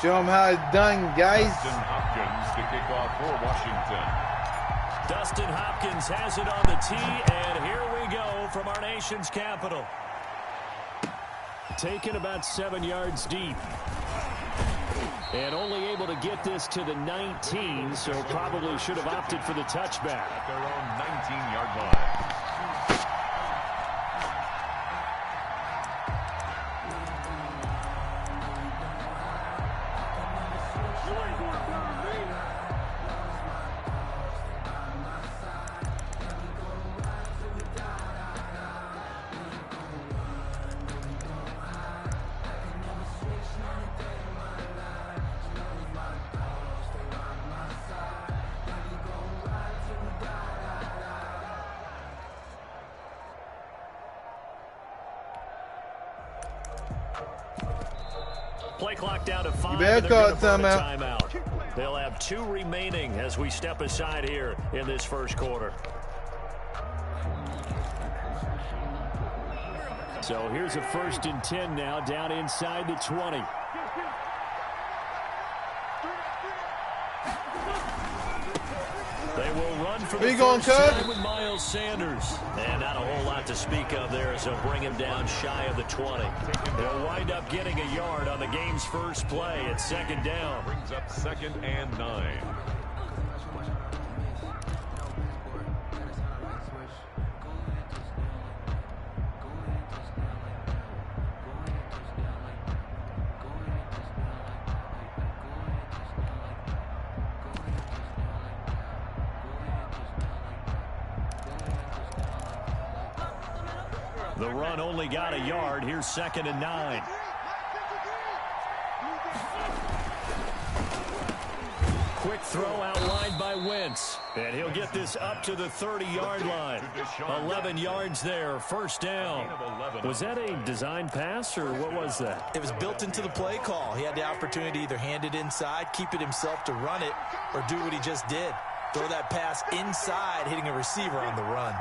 Show them how it's done, guys. Dustin Hopkins to kick off for Washington. Dustin Hopkins has it on the tee, and here we go from our nation's capital. Taken about 7 yards deep. And only able to get this to the 19, so probably should have opted for the touchback. At their own 19-yard line. Play clock down to 5. You better call it timeout. They'll have 2 remaining as we step aside here in this first quarter. So here's a 1st and 10 now, down inside the 20. They will run for the first time with Miles Sanders. And not a whole lot to speak of there, so bring him down shy of the 20. They'll wind up getting a yard on the game's first play. It's 2nd down. Brings up 2nd and 9. The run only got a yard. Here's 2nd and 9. Quick throw outlined by Wentz. And he'll get this up to the 30-yard line. 11 yards there. 1st down. Was that a design pass, or what was that? It was built into the play call. He had the opportunity to either hand it inside, keep it himself to run it, or do what he just did. Throw that pass inside, hitting a receiver on the run.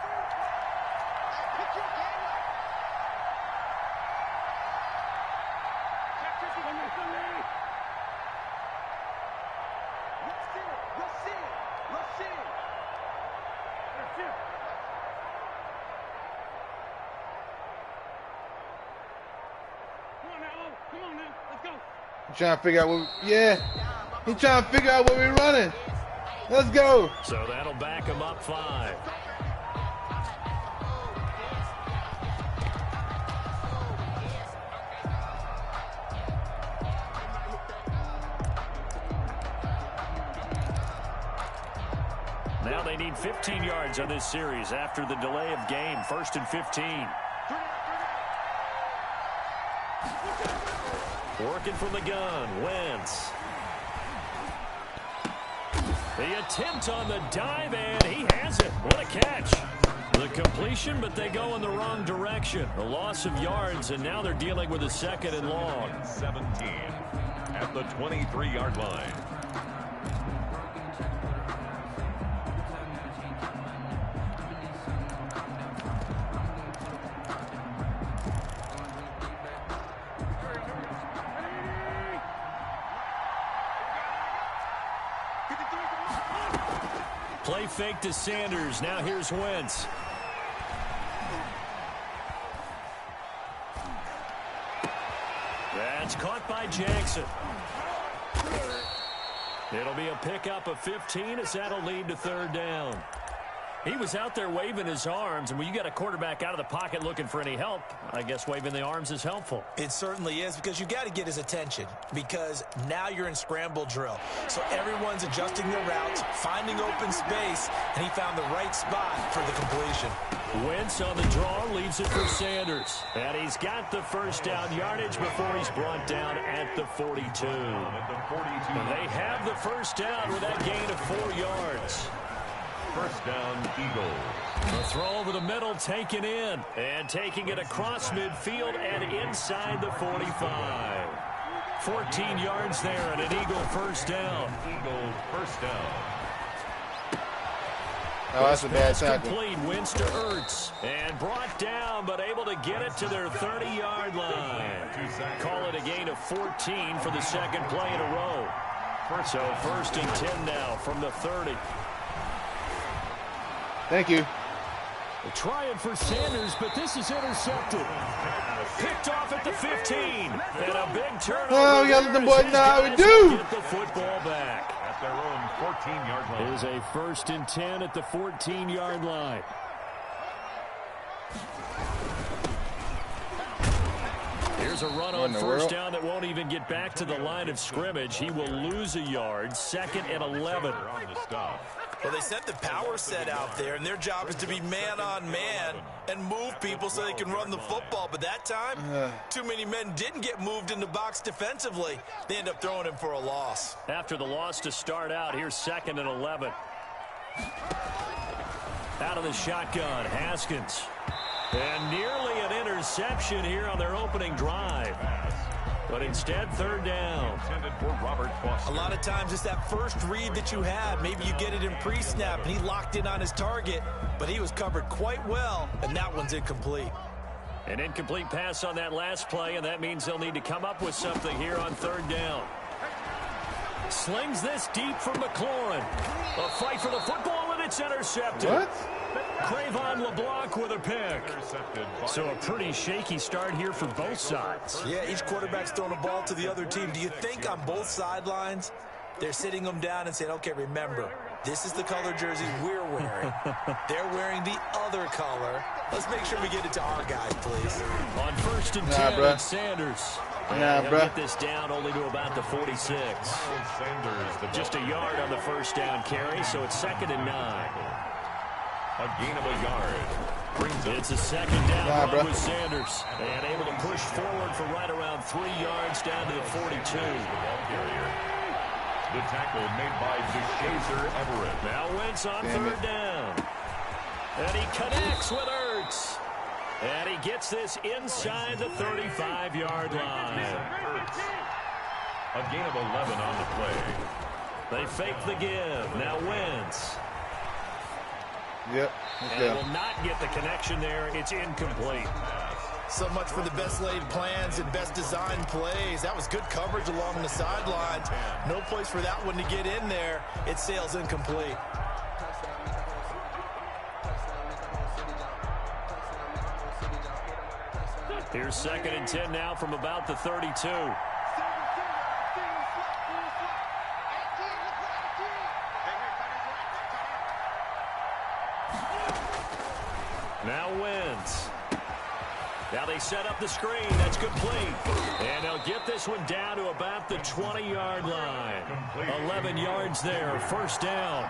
Trying to figure out what, he's trying to figure out what we're running. Let's go. So that'll back him up 5. Now they need 15 yards on this series after the delay of game. 1st and 15. Working from the gun, Wentz. The attempt on the dive, and he has it. What a catch. The completion, but they go in the wrong direction. A loss of yards, and now they're dealing with a 2nd and long. 17 at the 23-yard line. Play fake to Sanders. Now here's Wentz. That's caught by Jackson. It'll be a pickup of 15 as that'll lead to 3rd down. He was out there waving his arms, and when you got a quarterback out of the pocket looking for any help, I guess waving the arms is helpful. It certainly is, because you got to get his attention, because now you're in scramble drill. So everyone's adjusting their routes, finding open space, and he found the right spot for the completion. Wentz on the draw, leaves it for Sanders. And he's got the 1st down yardage before he's brought down at the 42. And they have the 1st down with that gain of 4 yards. 1st down, Eagles. The throw over the middle, taken in. And taking it across midfield and inside the 45. 14 yards there and an Eagle 1st down. Eagles 1st down. Oh, that's a bad tackle. Complete, Wentz to Ertz. And brought down, but able to get it to their 30-yard line. Call it a gain of 14 for the second play in a row. So 1st and 10 now from the 30. Thank you. Trying for Sanders, but this is intercepted. Picked off at the 15. And a big turnover. Oh, we got the boy now. We do. Get the football back. At their own 14-yard line. Here's a 1st and 10 at the 14-yard line. Here's a run on first down that won't even get back to the line of scrimmage. He will lose a yard. 2nd and 11. Well, they sent the power set out there, and their job is to be man-on-man and move people so they can run the football. But that time, too many men didn't get moved in the box defensively. They end up throwing him for a loss. After the loss to start out, here's 2nd and 11. Out of the shotgun, Haskins. And nearly an interception here on their opening drive. But instead, 3rd down. A lot of times it's that first read that you have. Maybe you get it in pre-snap, and he locked in on his target, but he was covered quite well, and that one's incomplete. An incomplete pass on that last play, and that means they'll need to come up with something here on 3rd down. Slings this deep for McLaurin. A fight for the football, and it's intercepted. What? Cravon LeBlanc with a pick. So a pretty shaky start here for both sides. Yeah, each quarterback's throwing a ball to the other team. Do you think on both sidelines they're sitting them down and saying, okay, remember, this is the color jerseys we're wearing. They're wearing the other color. Let's make sure we get it to our guys, please. On 1st and 10, bruh. Sanders. Yeah, he'll get this down only to about the 46. Just a yard on the first down carry, so it's 2nd and 9. A gain of a yard. It's a 2nd down run with Sanders. And able to push forward for right around 3 yards down to the 42. The tackle made by DeShazer Everett. Now Wentz on 3rd down. And he connects with Ertz. And he gets this inside the 35-yard line. A gain of 11 on the play. They fake the give. Now Wentz. Yep. And will not get the connection there. It's incomplete. So much for the best laid plans and best designed plays. That was good coverage along the sidelines. No place for that one to get in there. It sails incomplete. Here's 2nd and 10 now from about the 32. Now Wentz. Now they set up the screen. That's complete. And they'll get this one down to about the 20-yard line. 11 yards there. 1st down.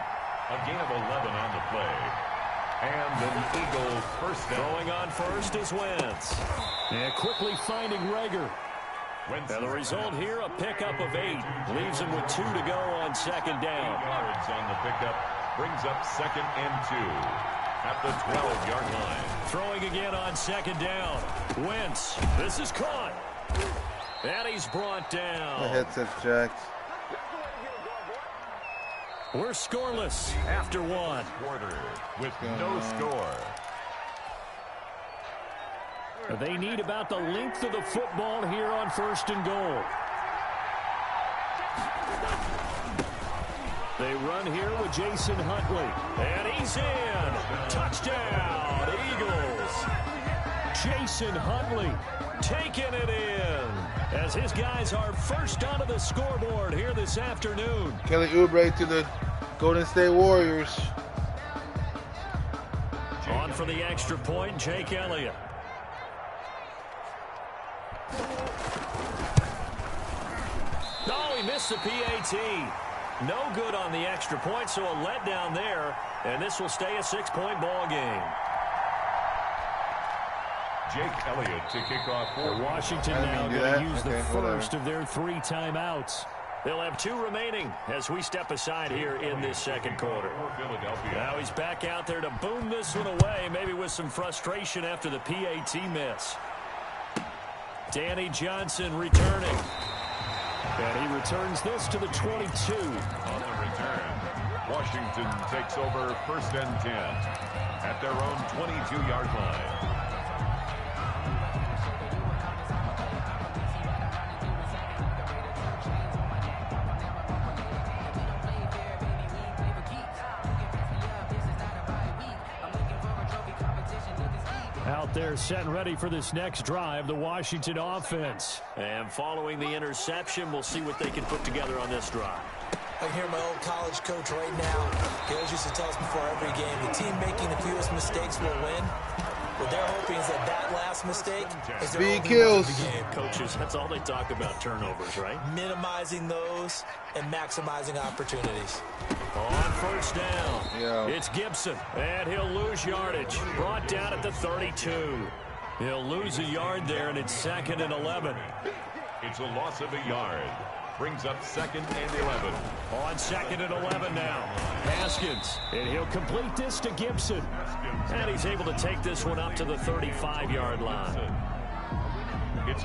A gain of 11 on the play. And an Eagle 1st down. Throwing on first is Wentz. And quickly finding Rager. And the result here, a pickup of 8. Leaves him with 2 to go on 2nd down. 8 yards on the pickup. Brings up 2nd and 2. At the 12-yard line. Throwing again on 2nd down. Wentz. This is caught. And he's brought down. My headset's jacked. We're scoreless after 1. Quarter with no score. They need about the length of the football here on 1st and goal. They run here with Jason Huntley. And he's in. Touchdown, Eagles. Jason Huntley taking it in as his guys are first onto the scoreboard here this afternoon. Kelly Oubre to the Golden State Warriors. On for the extra point, Jake Elliott. Oh, he missed the PAT. No good on the extra point, so a letdown there, and this will stay a 6-point ball game. Jake Elliott to kick off for Washington now going to use the first of their 3 timeouts. They'll have 2 remaining as we step aside here in this second quarter. Now he's back out there to boom this one away, maybe with some frustration after the PAT miss. Danny Johnson returning. And he returns this to the 22. On the return, Washington takes over 1st and 10 at their own 22-yard line. out there set and ready for this next drive, the Washington offense. And following the interception, we'll see what they can put together on this drive. I hear my old college coach right now. He always used to tell us before every game, the team making the fewest mistakes will win. What they're hoping is that last mistake is their only kills. win of the game. Coaches, that's all they talk about, turnovers, right? Minimizing those and maximizing opportunities. On first down, It's Gibson, and he'll lose yardage. Brought down at the 32. He'll lose a yard there, and it's 2nd and 11. It's a loss of a yard. Brings up 2nd and 11. On 2nd and 11 now. Haskins, and he'll complete this to Gibson. And he's able to take this one up to the 35-yard line.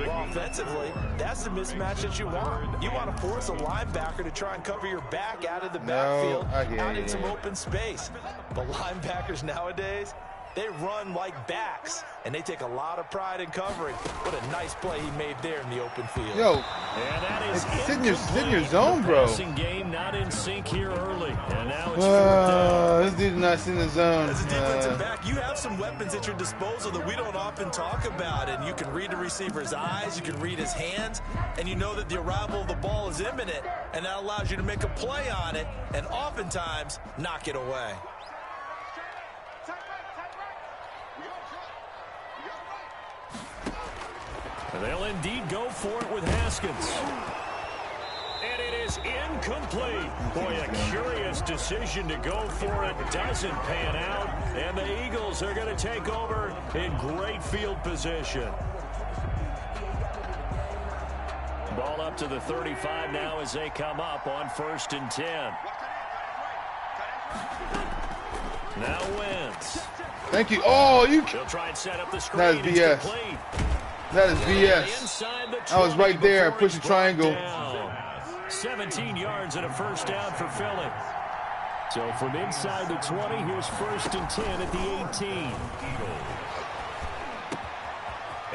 Well, offensively, that's the mismatch that you want. You want to force a linebacker to try and cover your back out of the backfield, out in some open space. But linebackers nowadays, they run like backs, and they take a lot of pride in covering. What a nice play he made there in the open field. Yo, and that is sit in your zone, bro. Passing game not in sync here early, and now it's this dude's not in the zone. As a defensive back, you have some weapons at your disposal that we don't often talk about, and you can read the receiver's eyes, you can read his hands, and you know that the arrival of the ball is imminent, and that allows you to make a play on it, and oftentimes knock it away. They'll indeed go for it with Haskins. And it is incomplete. Boy, a curious decision to go for it. Doesn't pan out. And the Eagles are going to take over in great field position. Ball up to the 35 now as they come up on 1st and 10. Now Wentz. Thank you. Oh, They'll try and set up the screen. That is BS. That is BS. I was right there. Push the triangle. 17 yards and a first down for Philly. So from inside the 20, here's 1st and 10 at the 18.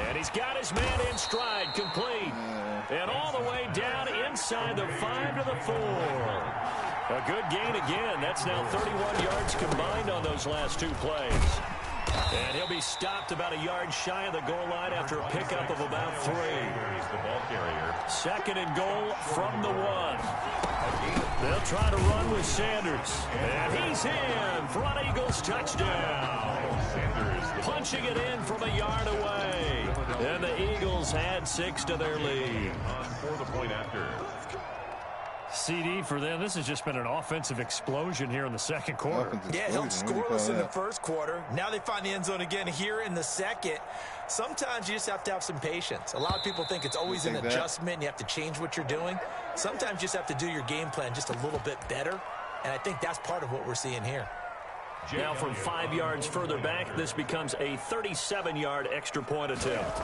And he's got his man in stride, complete. And all the way down inside the 5 to the 4. A good gain again. That's now 31 yards combined on those last 2 plays. And he'll be stopped about a yard shy of the goal line after a pickup of about 3. The ball carrier. 2nd and goal from the 1. They'll try to run with Sanders. And he's in. Front Eagles touchdown. Punching it in from a yard away. And the Eagles add 6 to their lead. For the point after. CD for them, this has just been an offensive explosion here in the 2nd quarter. Yeah, held scoreless in the 1st quarter. Now they find the end zone again here in the 2nd. Sometimes you just have to have some patience. A lot of people think it's always an adjustment. You have to change what you're doing. Sometimes you just have to do your game plan just a little bit better. And I think that's part of what we're seeing here. Now from 5 yards further back, this becomes a 37-yard extra point attempt.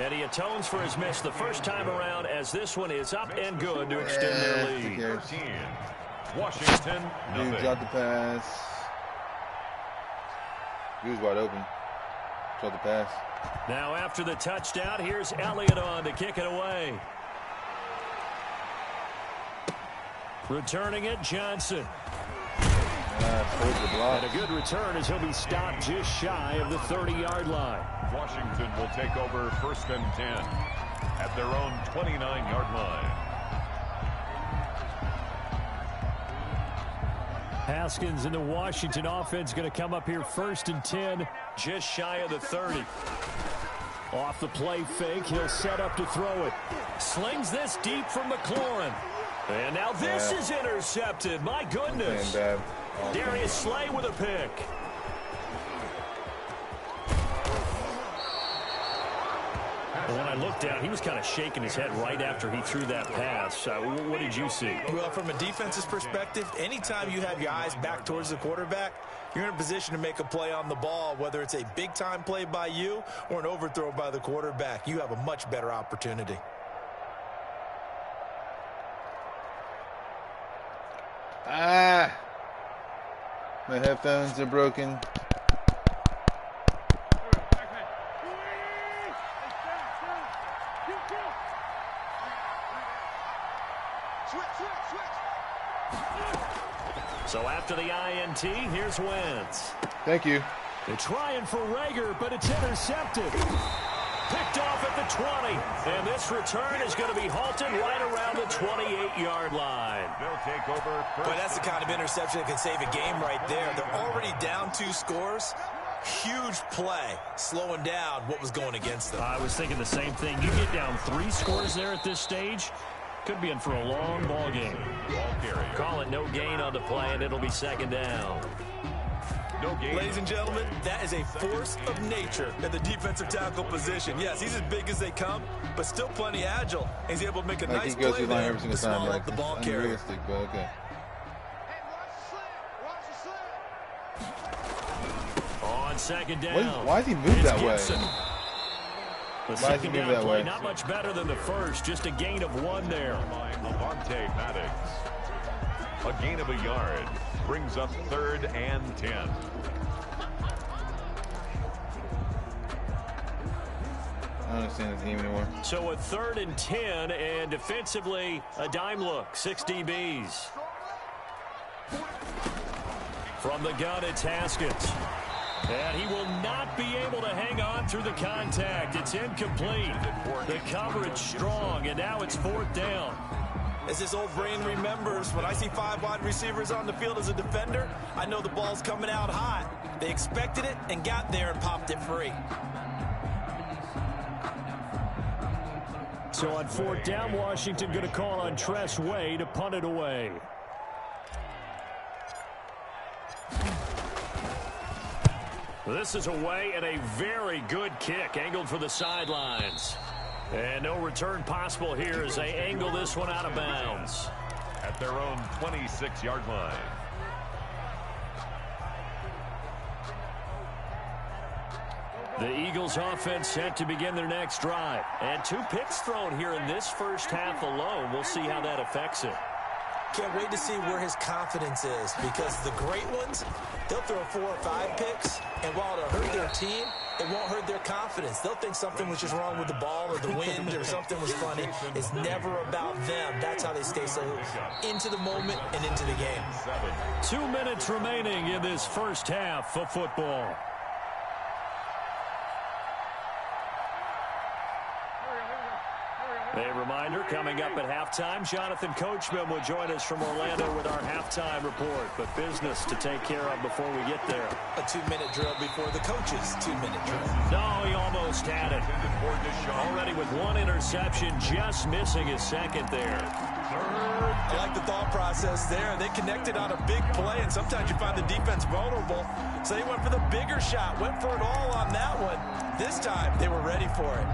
And he atones for his miss the first time around as this one is up and good to extend their lead. Washington, Dude dropped the pass. He was wide open. Dropped the pass. Now after the touchdown, here's Elliott on to kick it away. Returning it, Johnson. And a good return as he'll be stopped just shy of the 30-yard line. Washington will take over 1st and 10 at their own 29-yard line. Haskins and the Washington offense going to come up here 1st and 10, just shy of the 30. Off the play fake, he'll set up to throw it. Slings this deep from McLaurin. And now this is intercepted. My goodness. Darius Slay with a pick. When I looked down, he was kind of shaking his head right after he threw that pass. What did you see? Well, from a defense's perspective, anytime you have your eyes back towards the quarterback, you're in a position to make a play on the ball, whether it's a big-time play by you or an overthrow by the quarterback. You have a much better opportunity. My headphones are broken. So after the INT, here's Wentz. Thank you. They're trying for Rager, but it's intercepted. Picked off at the 20. And this return is going to be halted right around the 28-yard line. They'll take over first. But that's the kind of interception that can save a game right there. They're already down 2 scores. Huge play, slowing down what was going against them. I was thinking the same thing. You get down 3 scores there at this stage, could be in for a long ball game. Ball carrier. Call it no gain on the play, and it'll be second down. No gain. Ladies and gentlemen, that is a force of nature at the defensive tackle position. Yes, he's as big as they come, but still plenty agile. He's able to make a nice play there to swallow up the ball carrier. But okay. On second down. Why is he moved that way? The second down play, not much better than the first, just a gain of 1 there. Levante Maddox. A gain of a yard brings up 3rd and 10. I don't understand this game anymore. So a 3rd and 10, and defensively, a dime look, 6 DBs. From the gun, it's Haskins. And he will not be able to hang on through the contact. It's incomplete. The coverage strong, and now it's 4th down. As this old brain remembers, when I see 5 wide receivers on the field as a defender, I know the ball's coming out hot. They expected it and got there and popped it free. So on 4th down, Washington going to call on Tress Way to punt it away. This is away, and a very good kick angled for the sidelines. And no return possible here as they angle this one out of bounds. At their own 26-yard line. The Eagles offense set to begin their next drive. And 2 picks thrown here in this first half alone. We'll see how that affects it. Can't wait to see where his confidence is, because the great ones, they'll throw 4 or 5 picks, and while it'll hurt their team, it won't hurt their confidence. They'll think something was just wrong with the ball or the wind or something was funny. It's never about them. That's how they stay so into the moment and into the game. 2 minutes remaining in this first half of football. A reminder, coming up at halftime, Jonathan Coachman will join us from Orlando with our halftime report. But business to take care of before we get there. A 2-minute drill before the coach's 2-minute drill. No, he almost had it. Already with 1 interception, just missing his 2nd there. I like the thought process there. They connected on a big play, and sometimes you find the defense vulnerable. So they went for the bigger shot, went for it all on that one. This time, they were ready for it.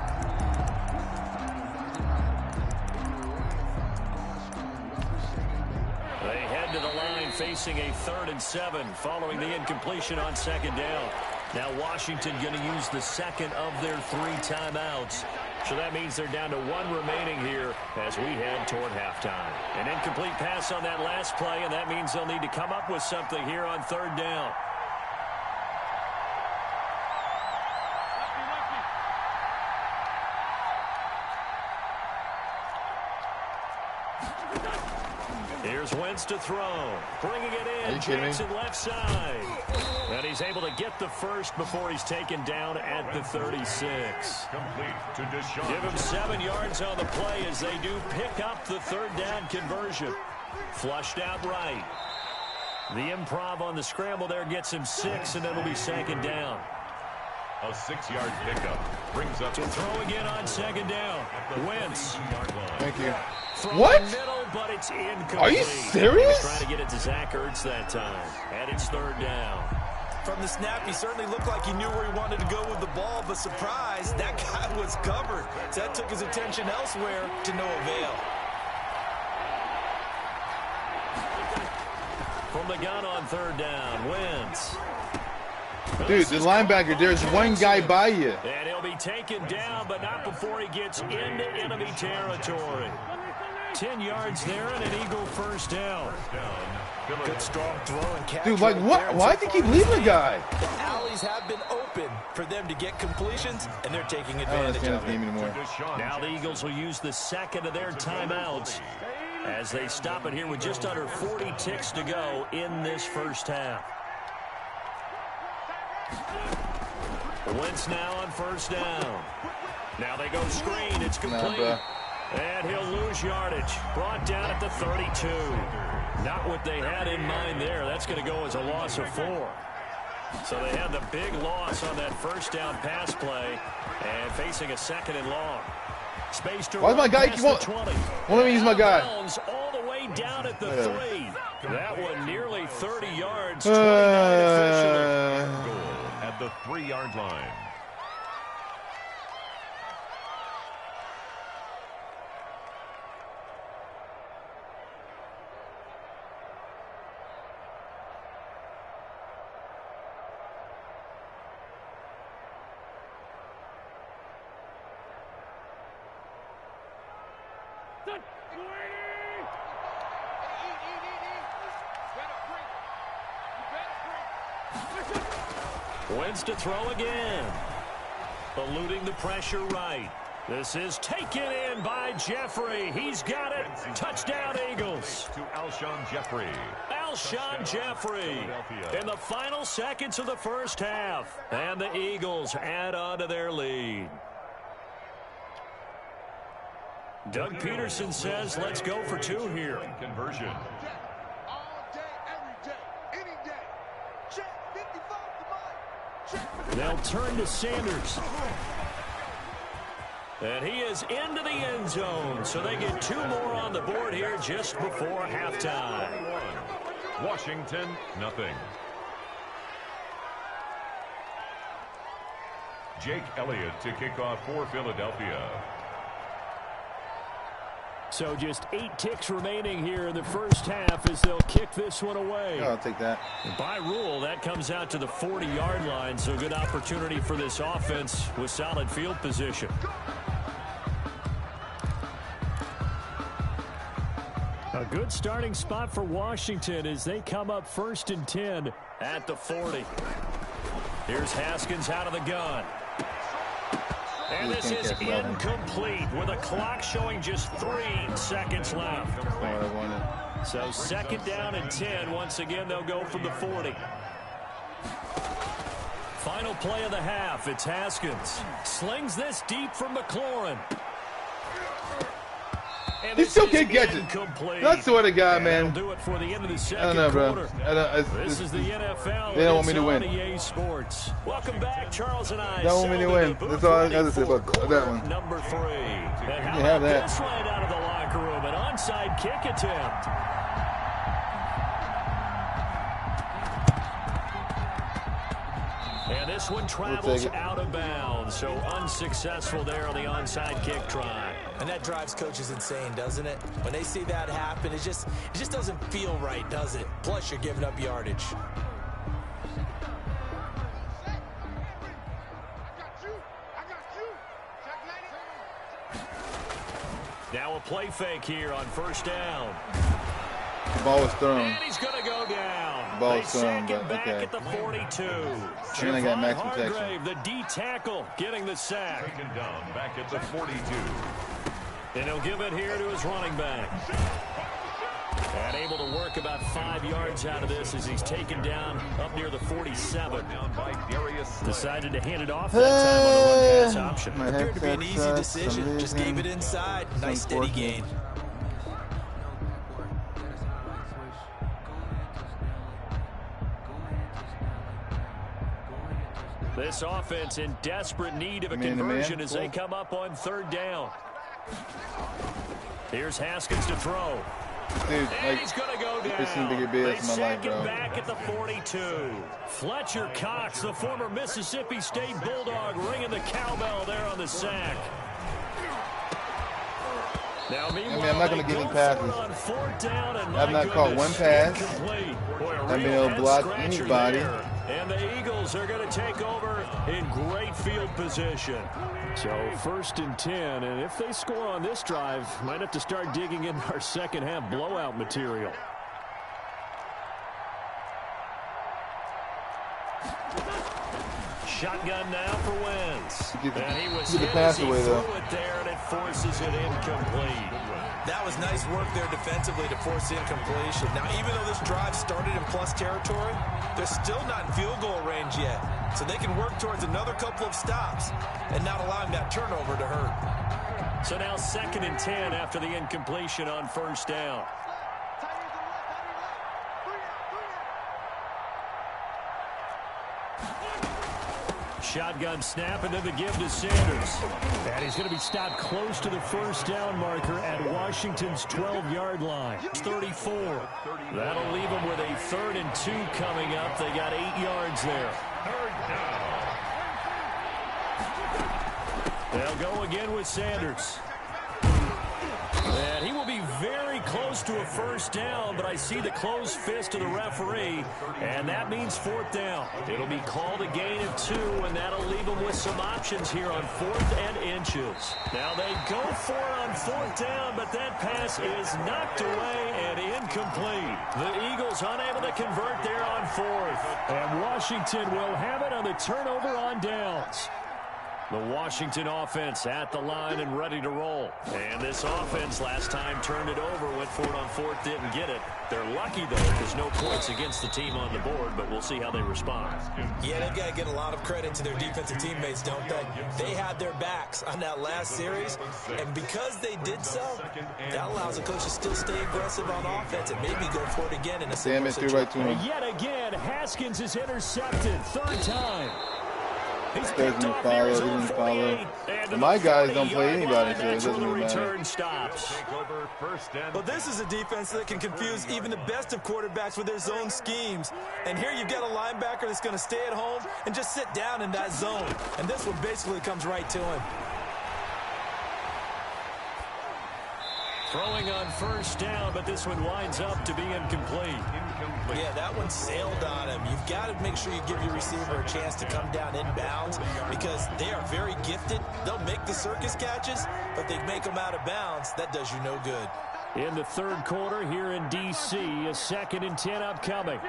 They head to the line facing a 3rd and 7 following the incompletion on 2nd down. Now Washington going to use the 2nd of their 3 timeouts. So that means they're down to 1 remaining here as we head toward halftime. An incomplete pass on that last play, and that means they'll need to come up with something here on 3rd down. Here's Wentz to throw. Bringing it in. Jackson left side. And he's able to get the first before he's taken down at the 36. Complete to Deshaun. Give him 7 yards on the play as they do pick up the 3rd down conversion. Flushed out right. The improv on the scramble there gets him 6, and it'll be 2nd down. A 6-yard pickup brings up to throw again on 2nd down. Wentz. Thank you. What? Middle, but it's incomplete. Are you serious? Trying to get it to Zach Ertz that time. And it's 3rd down. From the snap, he certainly looked like he knew where he wanted to go with the ball, but surprise, that guy was covered. So that took his attention elsewhere to no avail. From the gun on 3rd down, Wentz. Dude, the linebacker, there's one guy by you. And he'll be taken down, but not before he gets into enemy territory. 10 yards there and an Eagle 1st down. Good strong throw and catch. Dude, like what? Why do you keep leaving the guy? The alleys have been open for them to get completions, and they're taking advantage of it. Now the Eagles will use the 2nd of their timeouts as they stop it here with just under 40 ticks to go in this first half. Wentz now on first down. Now they go screen. It's complete. And he'll lose yardage. Brought down at the 32. Not what they had in mind there. That's going to go as a loss of 4. So they had the big loss on that first down pass play and facing a 2nd and long. Space to why's my guy? Won't let me use my guy. All the way down at the 3. That one nearly 30 yards. Goal at the 3-yard line. Wentz to throw again. Eluding the pressure right. This is taken in by Jeffrey. He's got it. Touchdown, Eagles. To Alshon Jeffrey. Alshon Jeffrey in the final seconds of the first half. And the Eagles add on to their lead. Doug Peterson says, let's go for 2 here. Conversion. They'll turn to Sanders. And he is into the end zone. So they get 2 more on the board here just before halftime. Washington, nothing. Jake Elliott to kick off for Philadelphia. So just 8 ticks remaining here in the first half as they'll kick this one away. I'll take that. By rule, that comes out to the 40-yard line, so good opportunity for this offense with solid field position. A good starting spot for Washington as they come up 1st and 10 at the 40. Here's Haskins out of the gun. And this is incomplete with a clock showing just 3 seconds left. So 2nd down and 10. Once again, they'll go from the 40. Final play of the half. It's Haskins. Slings this deep from McLaurin. And he still can't catch it. I swear to God, man. Do it for the end of the second I don't know, bro. This is the NFL. They don't want me to win. EA Sports. Welcome back, Charles and I. They don't want me to win. That's all I got to say about that one. Number 3. And how you have about that. this right out of the locker room? An onside kick attempt. And this one travels out of bounds, so unsuccessful there on the onside kick try. And that drives coaches insane, doesn't it? When they see that happen, it just doesn't feel right, does it? Plus, you're giving up yardage. Now a play fake here on first down. The ball was thrown. And he's going to go down. The ball was thrown, but back okay. at the 42. And I got max protection. The D tackle getting the sack. Taken down back at the 42. And he'll give it here to his running back. And able to work about 5 yards out of this as he's taken down up near the 47. Down by Darius. Decided to hand it off that time on the run pass option. Appeared to be an easy decision. Just gave it inside. Nice steady gain. This offense in desperate need of a conversion as they come up on 3rd down. Here's Haskins to throw. Dude, and he's going to go down. I've seen bigger BS in my life, bro. Back at the 42. Fletcher Cox, the former Mississippi State Bulldog, ringing the cowbell there on the sack. Now, meanwhile, I'm not going to give any passes. On 4th down, and I've not caught one pass. I've been able to block anybody. And the Eagles are going to take over in great field position. So 1st and 10, and if they score on this drive, might have to start digging in our second half blowout material. Shotgun now for Wentz. Get the pass away, though. It there, and it forces it incomplete. That was nice work there defensively to force the incompletion. Now, even though this drive started in plus territory, they're still not in field goal range yet. So they can work towards another couple of stops and not allowing that turnover to hurt. So now 2nd and 10 after the incompletion on 1st down. Shotgun snap, and then the give to Sanders. And he's going to be stopped close to the 1st down marker at Washington's 12-yard line. 34. That'll leave them with a 3rd and 2 coming up. They got 8 yards there. They'll go again with Sanders. And he will be very close to a 1st down, but I see the closed fist of the referee, and that means 4th down. It'll be called a gain of 2, and that'll leave them with some options here on 4th and inches. Now they go for it on 4th down, but that pass is knocked away and incomplete. The Eagles unable to convert there on 4th, and Washington will have it on the turnover on downs. The Washington offense at the line and ready to roll. And this offense last time turned it over, went for it on 4th, didn't get it. They're lucky, though, there's no points against the team on the board, but we'll see how they respond. Yeah, they've got to get a lot of credit to their defensive teammates, don't they? They had their backs on that last series, and because they did so, that allows the coach to still stay aggressive on offense and maybe go for it again in a similar situation. Yet again, Haskins is intercepted, 3rd time. He's doesn't follow. My guys don't play anybody, so it doesn't really matter. Stops. Well, this is a defense that can confuse even the best of quarterbacks with their zone schemes. And here you've got a linebacker that's going to stay at home and just sit down in that zone. And this one basically comes right to him. Throwing on 1st down, but this one winds up to be incomplete. Yeah, that one sailed on him. You've got to make sure you give your receiver a chance to come down inbounds because they are very gifted. They'll make the circus catches, but they make them out of bounds. That does you no good. In the 3rd quarter here in D.C., a 2nd and 10 upcoming.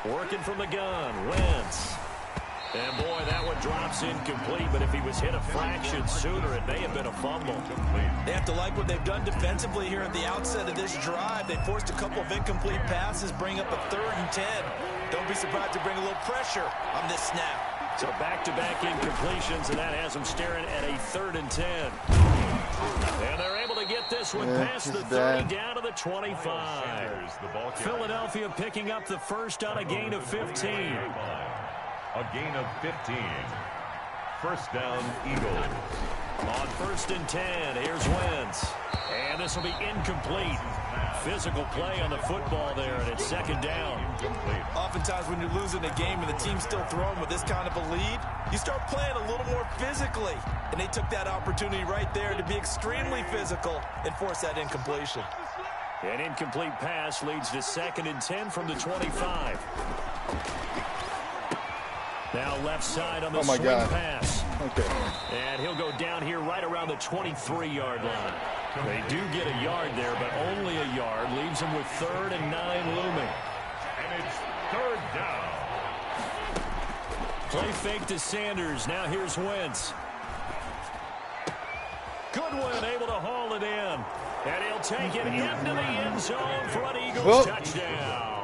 Working from the gun, Wentz. And boy, that one drops incomplete, but if he was hit a fraction sooner, it may have been a fumble. They have to like what they've done defensively here at the outset of this drive. They forced a couple of incomplete passes, bring up a 3rd and 10. Don't be surprised to bring a little pressure on this snap. So back-to-back incompletions, and that has them staring at a 3rd and 10. And they're able to get this one past the 30 down to the 25. Philadelphia picking up the 1st on a gain of 15. A gain of 15. 1st down, Eagles. On 1st and 10, here's Wentz. And this will be incomplete. Physical play on the football there, and it's 2nd down. Oftentimes when you're losing a game and the team's still throwing with this kind of a lead, you start playing a little more physically. And they took that opportunity right there to be extremely physical and force that incompletion. An incomplete pass leads to 2nd and 10 from the 25. Now left side on the swing pass. Okay. And he'll go down here right around the 23-yard line. They do get a yard there, but only a yard. Leaves them with 3rd and 9 looming. And it's 3rd down. Play fake to Sanders. Now here's Wentz. Goodwin able to haul it in. And he'll take it into the end zone for an Eagles touchdown.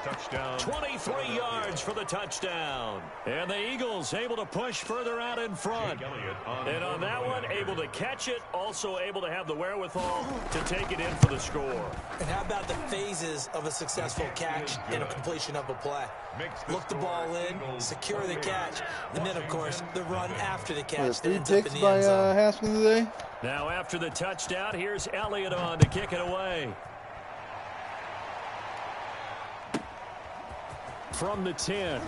Touchdown. 23 yards for the touchdown. And the Eagles able to push further out in front. And on that one, able to catch it, also able to have the wherewithal to take it in for the score. And how about the phases of a successful catch and a completion of a play? Look the ball in, secure the catch, and then, of course, the run after the catch that ends up in the end zone. Haskins today? Now after the touchdown, here's Elliott on to kick it away. From the 10.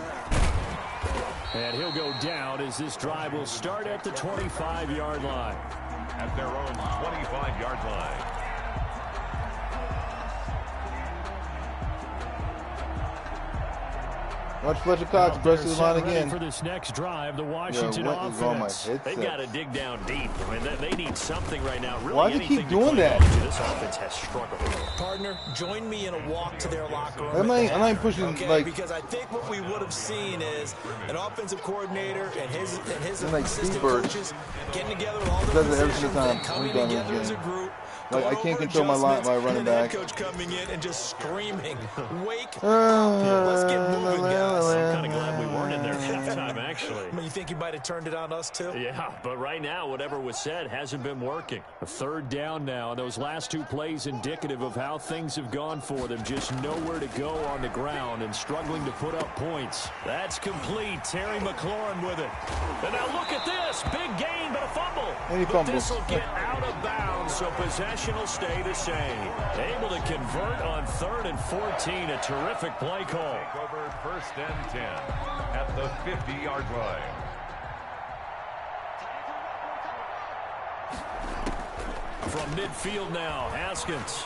And he'll go down as this drive will start at the 25-yard line. At their own 25-yard line. Watch Fletcher Cox press his line again. For this next drive, the Washington offense. They've got to dig down deep. I mean, they need something right now. Really, why do you keep doing that? This offense has struggled. Partner, join me in a walk to their locker room. I'm not pushing, okay, like, because I think what we would have seen is an offensive coordinator and his like assistant Byrd coaches getting together with all their positions and coming together as a group. Like, I can't control my running back. Coach coming in and just screaming, "Wake up! Let's get moving, guys." I'm kind of glad we weren't in there halftime, actually. I mean, you think he might have turned it on us too? Yeah, but right now, whatever was said hasn't been working. A third down now. Those last two plays indicative of how things have gone for them. Just nowhere to go on the ground and struggling to put up points. That's complete. Terry McLaurin with it. And now look at this. Big gain, but a fumble. But this will get out of bounds, so possession will stay the same. Able to convert on 3rd and 14. A terrific play call. Over 1st and 10 at the 50-yard line. From midfield now, Haskins.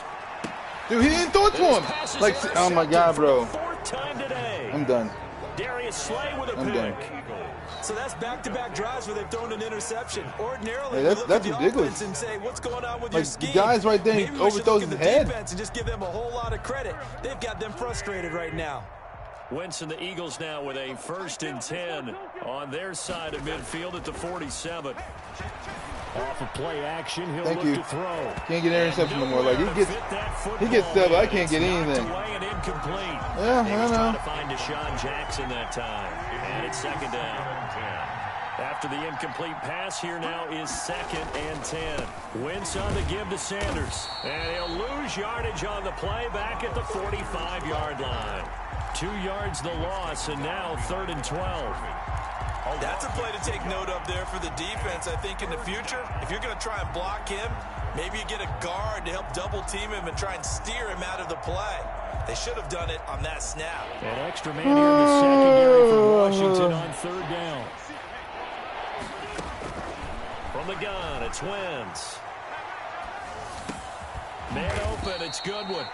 Dude, he didn't throw it to him. Like, oh my God, bro. I'm done. Darius Slay with a pick. Done. So that's back-to-back drives where they've thrown an interception. Ordinarily, hey, we look that's at the ridiculous. offense and say, what's going on with your scheme? The guys right there, he overthrows his head. And just give them a whole lot of credit. They've got them frustrated right now. Wentz and the Eagles now with a 1st and 10 on their side of midfield at the 47. Off of play action, he'll look to throw. Can't get an interception no more. Like, he gets stuff, I can't get anything. Yeah, I know. Trying to find Deshaun Jackson that time. And it's 2nd down. After the incomplete pass, here now is 2nd and 10. Wentz on the give to Sanders. And he'll lose yardage on the play back at the 45-yard line. 2 yards the loss, and now 3rd and 12. That's a play to take note of there for the defense. I think in the future, if you're going to try and block him, maybe you get a guard to help double-team him and try and steer him out of the play. They should have done it on that snap. An extra man here in the secondary for Washington on 3rd down. From the gun, it's Wentz. Man open, it's Goodwin.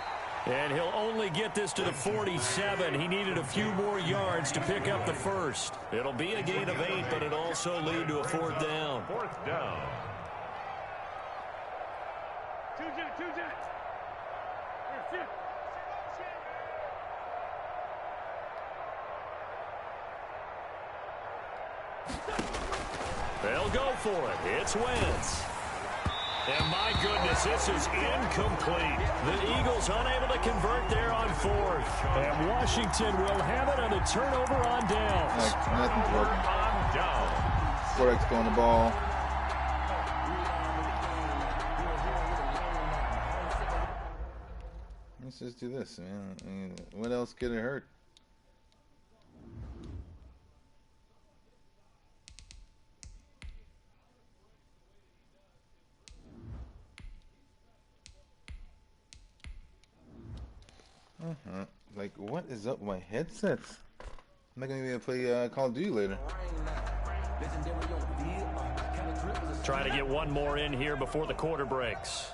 And he'll only get this to the 47. He needed a few more yards to pick up the first. It'll be a gain of 8, but it'll also lead to a 4th down. 4th down. They'll go for it. It's Wentz. And my goodness, this is incomplete. The Eagles unable to convert there on 4th. And Washington will have it on a turnover on downs. Nothing's working. On down. Quarterback's throwing the ball. Let's just do this, man. I mean, what else could it hurt? Like, what is up with my headsets? I'm not gonna be able to play Call of Duty later. Try to get one more in here before the quarter breaks.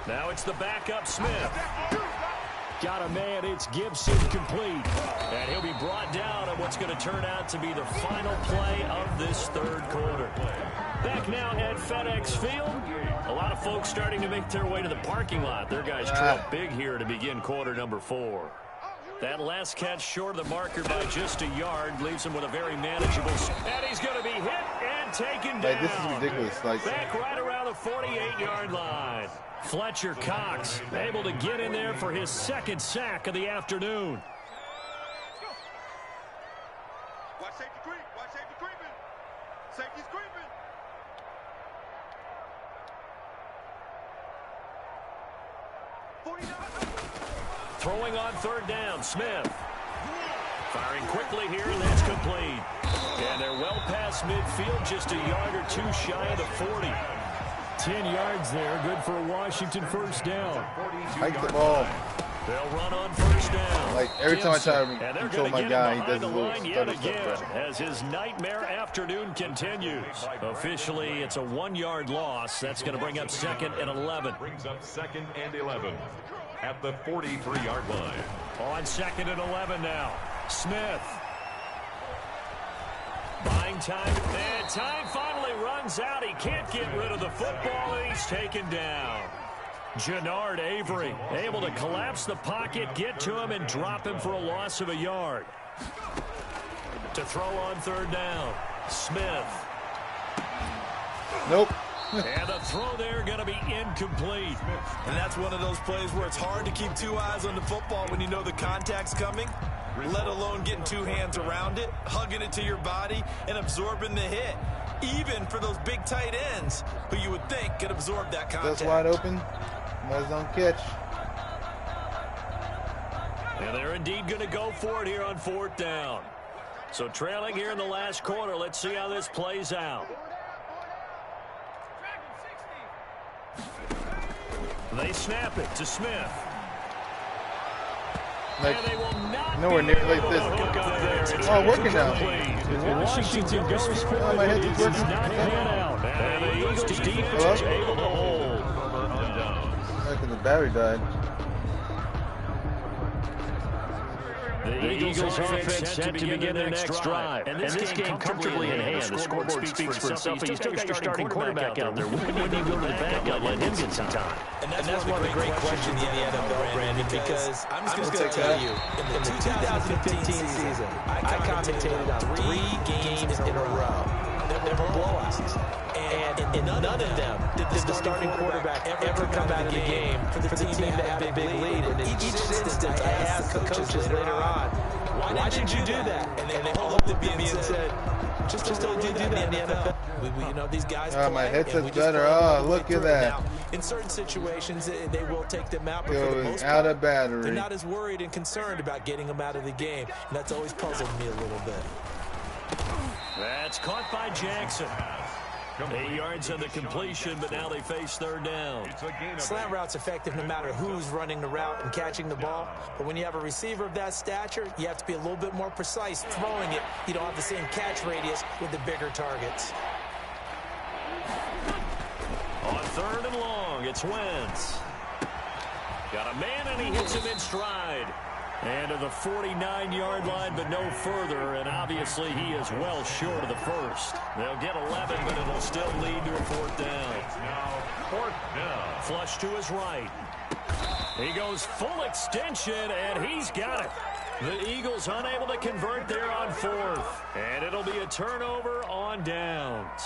Now it's the backup Smith. Got a man, it's Gibson complete. And he'll be brought down on what's going to turn out to be the final play of this 3rd quarter. Back now at FedEx Field. A lot of folks starting to make their way to the parking lot. Their guys trail big here to begin quarter number 4. That last catch short of the marker by just a yard leaves him with a very manageable. And he's going to be hit and taken down. Like, this is ridiculous. Like, back right around the 48-yard line. Fletcher Cox able to get in there for his 2nd sack of the afternoon. Watch safety creep. Watch safety creeping. Safety's creeping. Throwing on 3rd down, Smith. Firing quickly here, and that's complete. And they're well past midfield, just a yard or 2 shy of the 40. 10 yards there, good for a Washington 1st down. Hike the ball. They'll run on first down. Like, every time I try to And they're control going my to guy, get he him does behind his the little line stutter yet stuff. again as his nightmare afternoon continues. Officially, it's a 1-yard loss. That's going to bring up 2nd and 11. Brings up 2nd and 11 at the 43-yard line. On 2nd and 11 now. Smith. Buying time. And time finally runs out. He can't get rid of the football, and he's taken down. Jannard Avery able to collapse the pocket, get to him, and drop him for a loss of a yard. To throw on 3rd down. Smith. Nope. And the throw there going to be incomplete. And that's one of those plays where it's hard to keep 2 eyes on the football when you know the contact's coming, let alone getting 2 hands around it, hugging it to your body, and absorbing the hit. Even for those big tight ends who you would think could absorb that contact. That's wide open. Nice on catch. And they're indeed going to go for it here on 4th down. So trailing here in the last quarter. Let's see how this plays out. They snap it to Smith. Like, And they will not nowhere be near able like to this. hook up there. It's Oh, working now. Washington goes for Oh, my head's it. It's working. not pan out. And the Eagles defense is able to hold. Because the battery died. The Eagles offense set to begin their next drive. And this game comfortably in hand. The scoreboard speaks for itself. You still got your starting quarterback out there. When do you go to the backup? Let him get some time. And that's one of the great questions in the NFL, Brandon, because I'm just going to tell you, in the 2015 season, I commentated on 3 games in a row. They were blowouts. And in none of them did the starting quarterback ever come out of the game for the team to have a big lead. And in each instance, I asked the coaches later on, why did you do that? And they all looked at me and said, just don't do that in the NFL. You know, these guys Oh, my headset's better. Oh, look at that. Now, in certain situations, they will take them out, but for the Going most out part, of battery. they're not as worried and concerned about getting them out of the game. And that's always puzzled me a little bit. That's caught by Jackson. 8 yards on the completion, but now they face 3rd down. Slant route's effective no matter who's running the route and catching the ball. But when you have a receiver of that stature, you have to be a little bit more precise throwing it. You don't have the same catch radius with the bigger targets. On 3rd and long, it's Wentz. Got a man, and he hits him in stride. And to the 49-yard line, but no further. And obviously, he is well short of the first. They'll get 11, but it'll still lead to a 4th down. Now 4th down. Flush to his right. He goes full extension, and he's got it. The Eagles unable to convert there on 4th. And it'll be a turnover on downs.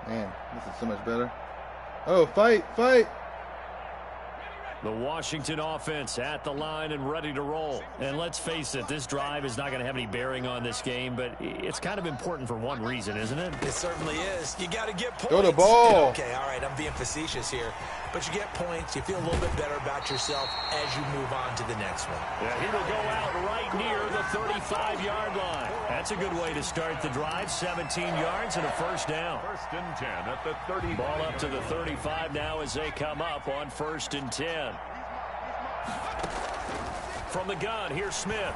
Man, this is so much better. Oh, fight, fight. The Washington offense at the line and ready to roll. And let's face it, this drive is not going to have any bearing on this game, but it's kind of important for one reason, isn't it? It certainly is. You got to get points. Go to ball. Okay, all right, I'm being facetious here. But you get points, you feel a little bit better about yourself as you move on to the next one. Yeah, he will go out right near the 35-yard line. That's a good way to start the drive. 17 yards and a 1st down. 1st and 10 at the 30. Ball up to the 35 now as they come up on 1st and 10. From the gun, here's Smith.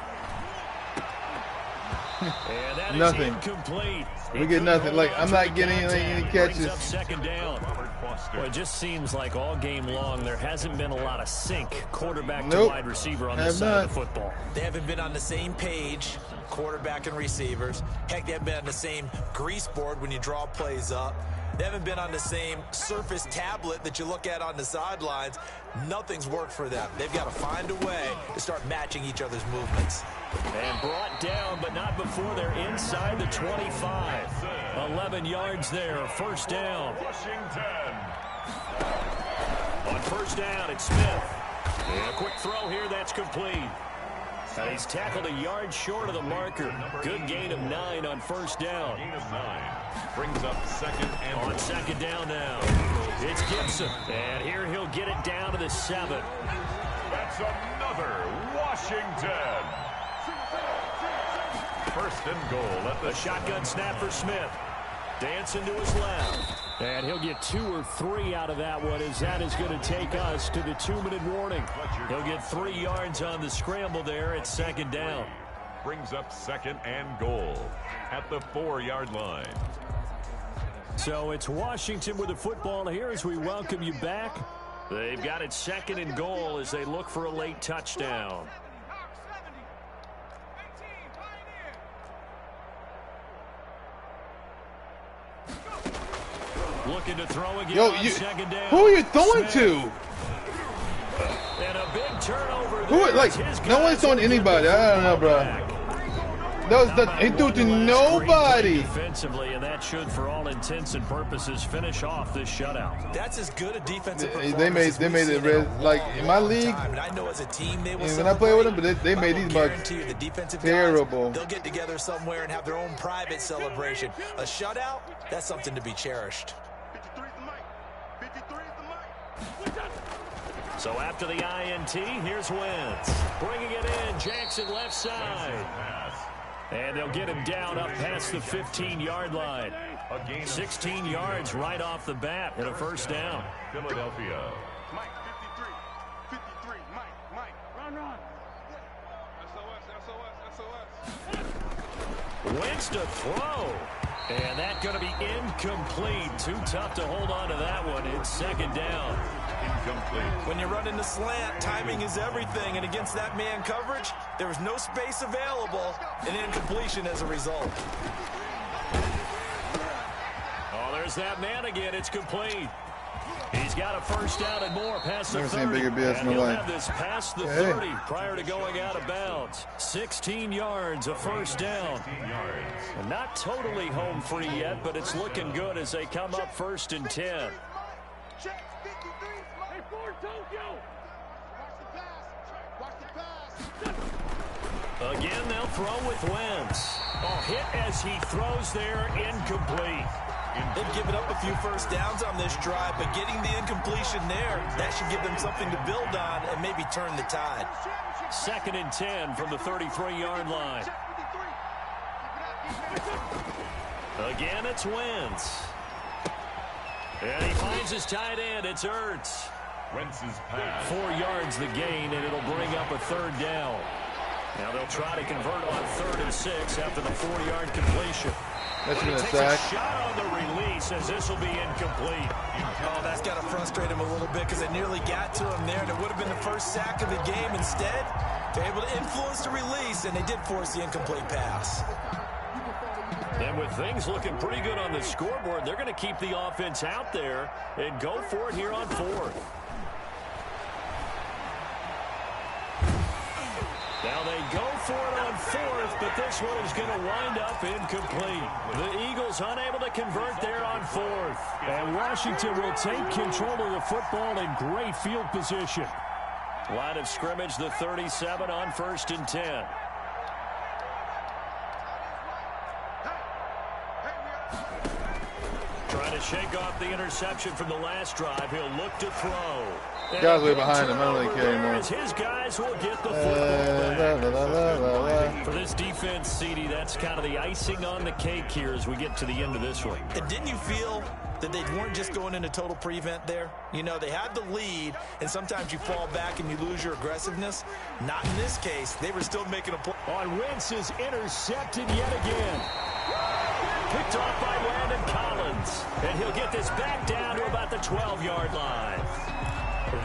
And that Nothing. is incomplete. We get nothing. Like, I'm not getting any catches. Brings up 2nd down. Well, it just seems like all game long there hasn't been a lot of sync quarterback to wide receiver on this side of the football. They haven't been on the same page, quarterback and receivers. Heck, they haven't been on the same grease board when you draw plays up. They haven't been on the same surface tablet that you look at on the sidelines. Nothing's worked for them. They've got to find a way to start matching each other's movements. And brought down, but not before they're inside the 25. 11 yards there, 1st down. On 1st down, it's Smith. And a quick throw here, that's complete. And he's tackled a yard short of the marker. Good gain of 9 on 1st down. Gain of 9 brings up 2nd and on 2nd down now. It's Gibson. And here he'll get it down to the 7. That's another Washington. First and goal at the A shotgun snap for Smith. Dancing to his left. And he'll get 2 or 3 out of that one, as that is going to take us to the 2-minute warning. He'll get 3 yards on the scramble there at second down. brings up second and goal at the 4-yard line. So it's Washington with the football here as we welcome you back. They've got it second and goal as they look for a late touchdown. Looking to throw again on second down. Who are you throwing to? And a big turnover. Who? Like, no one's throwing anybody. I don't know, bro. He threw to nobody. Defensively, and that should, for all intents and purposes, finish off this shutout. That's as good a defensive performance. They made it red. Like in my league, I know as a team they will. When I play with them, but they made these much terrible. They'll get together somewhere and have their own private celebration. A shutout, that's something to be cherished. So after the INT, here's Wentz. Bringing it in, Jackson left side. And they'll get him down up past the 15-yard line. 16 yards right off the bat and a first down. Philadelphia. Mike, 53, Mike. Run. SOS. Wentz to throw. And that's going to be incomplete. Too tough to hold on to that one. It's second down. Incomplete. When you run in the slant, timing is everything. And against that man coverage, there was no space available. And incompletion as a result. Oh, there's that man again. It's complete. He's got a first down and more past the 30. Never seen bigger BS in my he'll life. have this past the 30 prior to going out of bounds. 16 yards, a first down. 16 yards. And not totally home free yet, but it's looking good as they come up first and 10. Again, they'll throw with Wentz. Oh, hit as he throws there, incomplete. They've given up a few first downs on this drive, but getting the incompletion there, that should give them something to build on and maybe turn the tide. Second and 10 from the 33-yard line. Again, it's Wentz. And he finds his tight end. It's Ertz. Wentz's pass. 4 yards the gain, and it'll bring up a third down. Now they'll try to convert on 3rd and 6 after the 4-yard completion. That's been a Takes sack. a shot on the release as this will be incomplete. Oh, that's got to frustrate him a little bit because it nearly got to him there, and it would have been the first sack of the game. Instead, they're able to influence the release, and they did force the incomplete pass. And with things looking pretty good on the scoreboard, they're going to keep the offense out there and go for it here on 4th. Now they go for it on 4th, but this one is going to wind up incomplete. The Eagles unable to convert there on 4th. And Washington will take control of the football in great field position. Line of scrimmage, the 37 on 1st and 10. Trying to shake off the interception from the last drive. He'll look to throw. Guys way behind him. I don't really care anymore. His guys will get the football back. For this defense, CD, that's kind of the icing on the cake here as we get to the end of this one. And didn't you feel that they weren't just going into total prevent there? You know, they had the lead, and sometimes you fall back and you lose your aggressiveness. Not in this case. They were still making a play. On Wentz is intercepted yet again. Picked off by Landon Collins. And he'll get this back down to about the 12-yard line.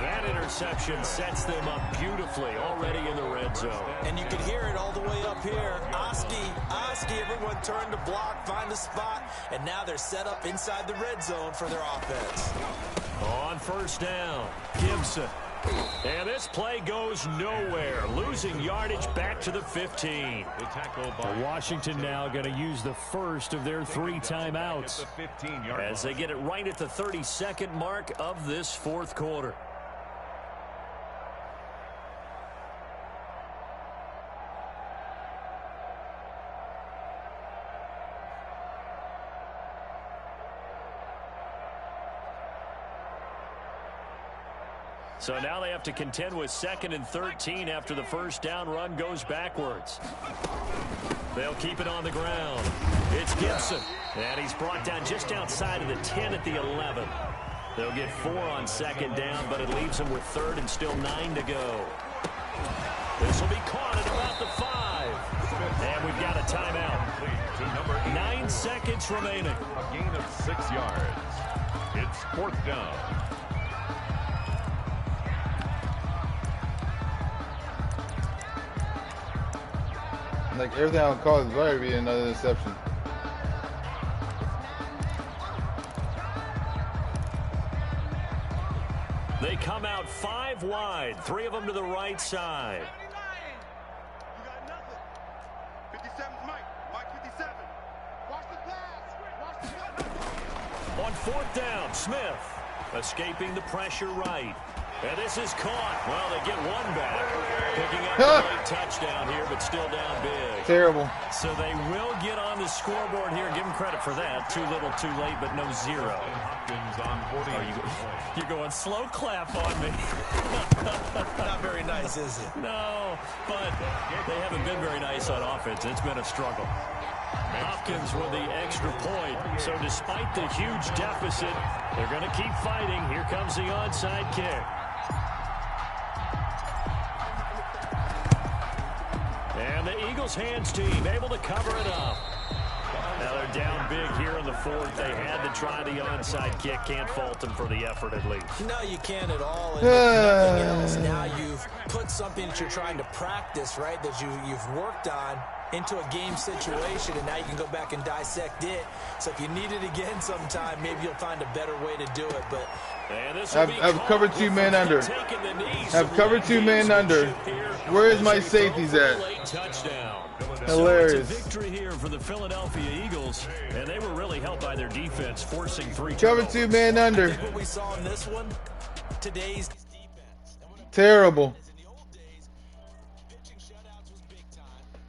That interception sets them up beautifully already in the red zone. And you can hear it all the way up here. Oski, everyone turned to block, find a spot, and now they're set up inside the red zone for their offense. On first down, Gibson. And this play goes nowhere. Losing yardage back to the 15. The tackle by Washington now going to use the first of their 3 timeouts as they get it right at the 32nd mark of this 4th quarter. So now they have to contend with 2nd and 13 after the first down run goes backwards. They'll keep it on the ground. It's Gibson. And he's brought down just outside of the 10 at the 11. They'll get 4 on 2nd down, but it leaves them with 3rd and still 9 to go. This will be caught at about the 5. And we've got a timeout. 9 seconds remaining. A gain of 6 yards. It's 4th down. Like everything I would call is very be another interception. They come out 5 wide, 3 of them to the right side. You got nothing. 57's Mike. Mike 57. Watch the pass. Watch the pass. On 4th down, Smith escaping the pressure right. And this is caught. Well, they get 1 back. Picking up a late touchdown here, but still down big. Terrible. So they will get on the scoreboard here. Give them credit for that. Too little, too late, but no 0. Hopkins on 40. You're going slow clap on me. Not very nice, is it? No, but they haven't been very nice on offense. It's been a struggle. Hopkins with the extra point. So despite the huge deficit, they're going to keep fighting. Here comes the onside kick. And the Eagles hands team able to cover it up. Now they're down big here in the 4th. They had to try the onside kick. Can't fault them for the effort at least. No, you can't at all. And if nothing else, now you've put something that you're trying to practice, right, that you've worked on into a game situation, and now you can go back and dissect it. So if you need it again sometime, maybe you'll find a better way to do it. But I've covered 2 men under. I've covered 2 men under. Where is my safeties at? Hilarious. So it's a victory here for the Philadelphia Eagles, and they were really helped by their defense, forcing 3 Covered turnovers. 2 men under. what we saw in this one, today's defense. Terrible.